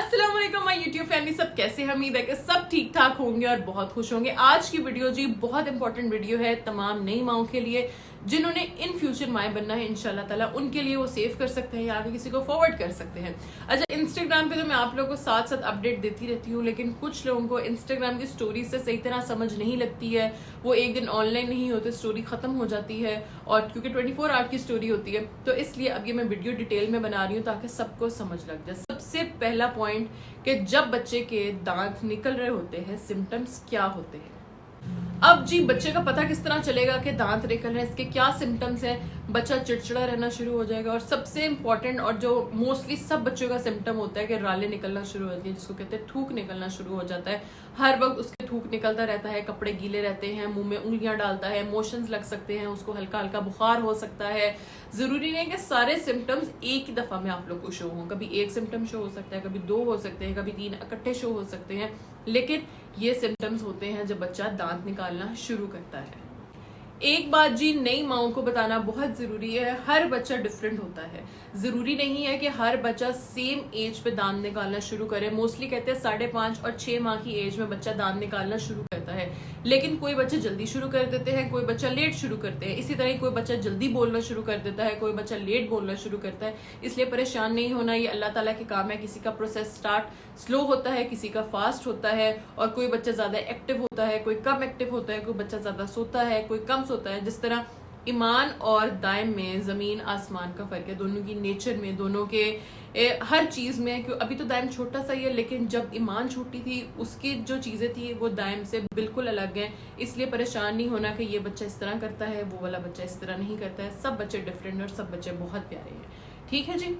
अस्सलाम वालेकुम my YouTube family, सब कैसे हैं? उम्मीद है कि सब ठीक ठाक होंगे और बहुत खुश होंगे। आज की वीडियो जी बहुत इंपॉर्टेंट वीडियो है तमाम नई माओं के लिए जिन्होंने इन फ्यूचर माएँ बनना है इंशाल्लाह ताला। उनके लिए वो सेव कर सकते हैं या आगे किसी को फॉरवर्ड कर सकते हैं। अच्छा, इंस्टाग्राम पे तो मैं आप लोगों को साथ साथ अपडेट देती रहती हूँ, लेकिन कुछ लोगों को इंस्टाग्राम की स्टोरी से सही तरह समझ नहीं लगती है। वो एक दिन ऑनलाइन नहीं होते, स्टोरी खत्म हो जाती है, और क्योंकि 24 आवर की स्टोरी होती है तो इसलिए अब ये मैं वीडियो डिटेल में बना रही हूँ ताकि सबको समझ लग जाए। सबसे पहला पॉइंट कि जब बच्चे के दांत निकल रहे होते हैं सिम्टम्स क्या होते हैं। अब जी बच्चे का पता किस तरह चलेगा कि दांत निकल रहे हैं, इसके क्या सिम्टम्स हैं। बच्चा चिड़चिड़ा रहना शुरू हो जाएगा, और सबसे इम्पोर्टेंट और जो मोस्टली सब बच्चों का सिम्टम होता है कि राले निकलना शुरू हो जाती है, जिसको कहते हैं थूक निकलना शुरू हो जाता है। हर वक्त उसके थूक निकलता रहता है, कपड़े गीले रहते हैं, मुंह में उंगलियां डालता है, मोशंस लग सकते हैं, उसको हल्का हल्का बुखार हो सकता है। जरूरी नहीं कि सारे सिम्टम्स एक ही दफा में आप लोग को शो हों। कभी एक सिम्टम शो हो सकता है, कभी दो हो सकते हैं, कभी तीन इकट्ठे शो हो सकते हैं, लेकिन ये सिम्टम्स होते हैं जब बच्चा दांत निकालना शुरू करता है। एक बात जी नई माओं को बताना बहुत जरूरी है, हर बच्चा डिफरेंट होता है। जरूरी नहीं है कि हर बच्चा सेम एज पे दांत निकालना शुरू करे। मोस्टली कहते हैं 5.5 और 6 माह की एज में बच्चा दांत निकालना शुरू करता है, लेकिन कोई बच्चे जल्दी शुरू कर देते हैं, कोई बच्चा लेट शुरू करते हैं। इसी तरह कोई बच्चा जल्दी बोलना शुरू कर देता है, कोई बच्चा लेट बोलना शुरू करता है। इसलिए परेशान नहीं होना, ये अल्लाह ताला के काम है। किसी का प्रोसेस स्टार्ट स्लो होता है, किसी का फास्ट होता है, और कोई बच्चा ज्यादा एक्टिव होता है, कोई कम एक्टिव होता है, कोई बच्चा ज्यादा सोता है, कोई कम सोता है। जिस तरह ईमान और दायम में जमीन आसमान का फर्क है, दोनों की नेचर में, दोनों के हर चीज में। क्यों अभी तो दायम छोटा सा ही है, लेकिन जब ईमान छोटी थी उसकी जो चीजें थी वो दायम से बिल्कुल अलग हैं। इसलिए परेशान नहीं होना कि ये बच्चा इस तरह करता है, वो वाला बच्चा इस तरह नहीं करता है। सब बच्चे डिफरेंट और सब बच्चे बहुत प्यारे हैं। ठीक है जी।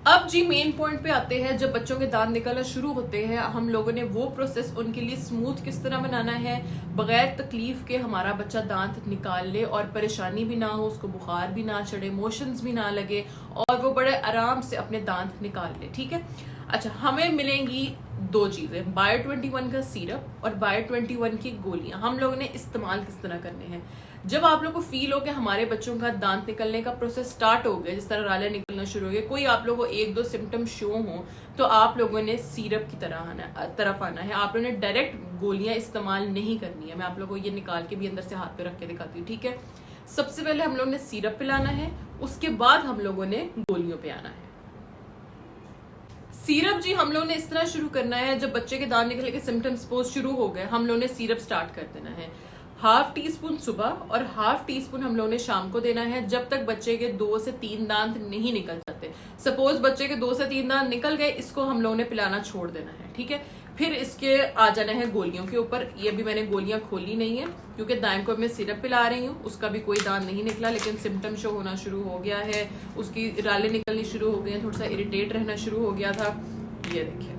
अब जी मेन पॉइंट पे आते हैं। जब बच्चों के दांत निकलना शुरू होते हैं, हम लोगों ने वो प्रोसेस उनके लिए स्मूथ किस तरह बनाना है, बगैर तकलीफ के हमारा बच्चा दांत निकाल ले और परेशानी भी ना हो, उसको बुखार भी ना चढ़े, मोशंस भी ना लगे, और वो बड़े आराम से अपने दांत निकाल ले। ठीक है। अच्छा, हमें मिलेंगी दो चीजें, बायो 21 का सीरप और बायो 21 की गोलियां। हम लोगों ने इस्तेमाल किस तरह करने हैं। जब आप लोग को फील हो कि हमारे बच्चों का दांत निकलने का प्रोसेस स्टार्ट हो गया, जिस तरह राले निकलना शुरू हो गए, कोई आप लोगों को एक दो सिम्टम शो हो, तो आप लोगों ने सीरप की तरफ आना है। आप लोगों ने डायरेक्ट गोलियां इस्तेमाल नहीं करनी है। मैं आप लोगों को ये निकाल के भी अंदर से हाथ पे रख के दिखाती हूँ। ठीक है। सबसे पहले हम लोगों ने सीरप पिलाना है, उसके बाद हम लोगों ने गोलियों पे आना है। सीरप जी हम लोगों ने इस तरह शुरू करना है, जब बच्चे के दांत निकलने के सिम्टम्स सपोज शुरू हो गए, हम लोगों ने सीरप स्टार्ट कर देना है। ½ टीस्पून सुबह और ½ टीस्पून हम लोगों ने शाम को देना है, जब तक बच्चे के 2 से 3 दांत नहीं निकल जाते। सपोज बच्चे के 2 से 3 दांत निकल गए, इसको हम लोगों ने पिलाना छोड़ देना है। ठीक है। फिर इसके आ जाना है गोलियों के ऊपर। ये भी मैंने गोलियां खोली नहीं है क्योंकि दाएं को मैं सिरप पिला रही हूँ, उसका भी कोई दांत नहीं निकला, लेकिन सिम्टम शो होना शुरू हो गया है, उसकी राले निकलनी शुरू हो गई हैं, थोड़ा सा इरिटेट रहना शुरू हो गया था। ये देखिए,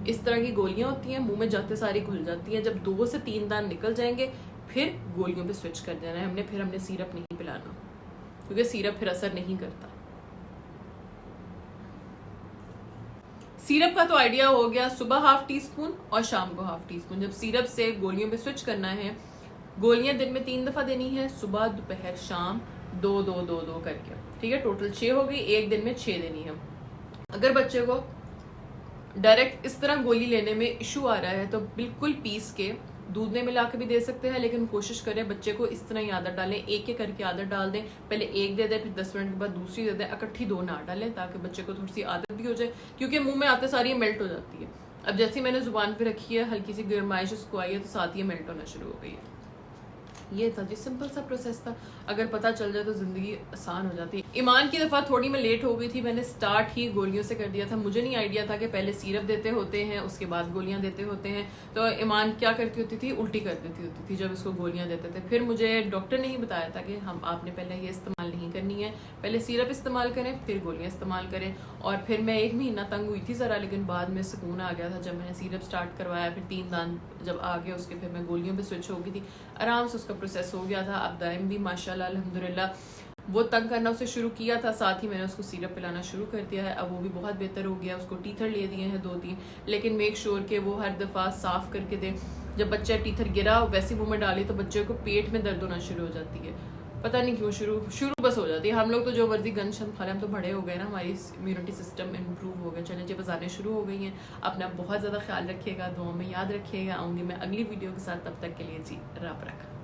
इस तरह की गोलियां होती हैं, मुंह में जाते सारी घुल जाती हैं। जब 2 से 3 दांत निकल जाएंगे फिर गोलियों पे स्विच कर देना है हमने। फिर हमने सीरप नहीं पिलाना क्योंकि सीरप फिर असर नहीं करता। सीरप का तो आइडिया हो गया, सुबह ½ टीस्पून और शाम को ½ टीस्पून। जब सीरप से गोलियों पे स्विच करना है, गोलियां दिन में 3 दफा देनी है, सुबह दोपहर शाम, 2-2-2-2 करके। ठीक है। टोटल 6 हो गई, एक दिन में 6 देनी है। अगर बच्चे को डायरेक्ट इस तरह गोली लेने में इशू आ रहा है तो बिल्कुल पीस के दूध में मिला के भी दे सकते हैं, लेकिन कोशिश करें बच्चे को इस तरह ही आदत डालें, एक एक करके आदत डाल दें। पहले एक दे दें, फिर 10 मिनट के बाद दूसरी दे दें, इकट्ठी 2 ना डालें, ताकि बच्चे को थोड़ी सी आदत भी हो जाए, क्योंकि मुंह में आते सारी मेल्ट हो जाती है। अब जैसे मैंने जुबान पे रखी है, हल्की सी गर्माइश उसको आई है तो साथ ही मेल्ट होना शुरू हो गई है। ये था जी, सिंपल सा प्रोसेस था। अगर पता चल जाए तो जिंदगी आसान हो जाती है। ईमान की दफा थोड़ी मैं लेट हो गई थी, मैंने स्टार्ट ही गोलियों से कर दिया था। मुझे नहीं आइडिया था कि पहले सीरप देते होते हैं, उसके बाद गोलियां देते होते हैं। तो ईमान क्या करती होती थी, उल्टी कर देती होती थी जब इसको गोलियां देते थे। फिर मुझे डॉक्टर ने ही बताया था कि हम आपने पहले ये इस्तेमाल नहीं करनी है, पहले सीरप इस्तेमाल करें फिर गोलियां इस्तेमाल करें। और फिर मैं 1 महीना तंग हुई थी ज़रा, लेकिन बाद में सुकून आ गया था जब मैंने सीरप स्टार्ट करवाया। फिर 3 दांत जब आ गए उसके, फिर मैं गोलियों पर स्विच हो गई थी, आराम से उसका प्रोसेस हो गया था। अब दायम भी माशाल्लाह अल्हम्दुलिल्लाह, वो तंग करना उसे शुरू किया था, साथ ही मैंने उसको सीरप पिलाना शुरू कर दिया है। अब वो भी बहुत बेहतर हो गया। उसको टीथर ले दिए हैं 2-3, लेकिन मेक श्योर के वो हर दफ़ा साफ़ करके दें। जब बच्चा टीथर गिरा वैसे मुंह में डाले तो बच्चे को पेट में दर्द होना शुरू हो जाती है। पता नहीं क्यों शुरू बस हो जाती है। हम लोग तो जो मर्जी गन शन खा लें, हम तो बड़े हो गए ना, हमारी इम्यूनिटी सिस्टम इम्प्रूव हो गया। चैलेंजें बस आने शुरू हो गई हैं। अपना बहुत ज़्यादा ख्याल रखिएगा, दुआ में याद रखिएगा। आऊँगी मैं अगली वीडियो के साथ, तब तक के लिए जी रब रखा।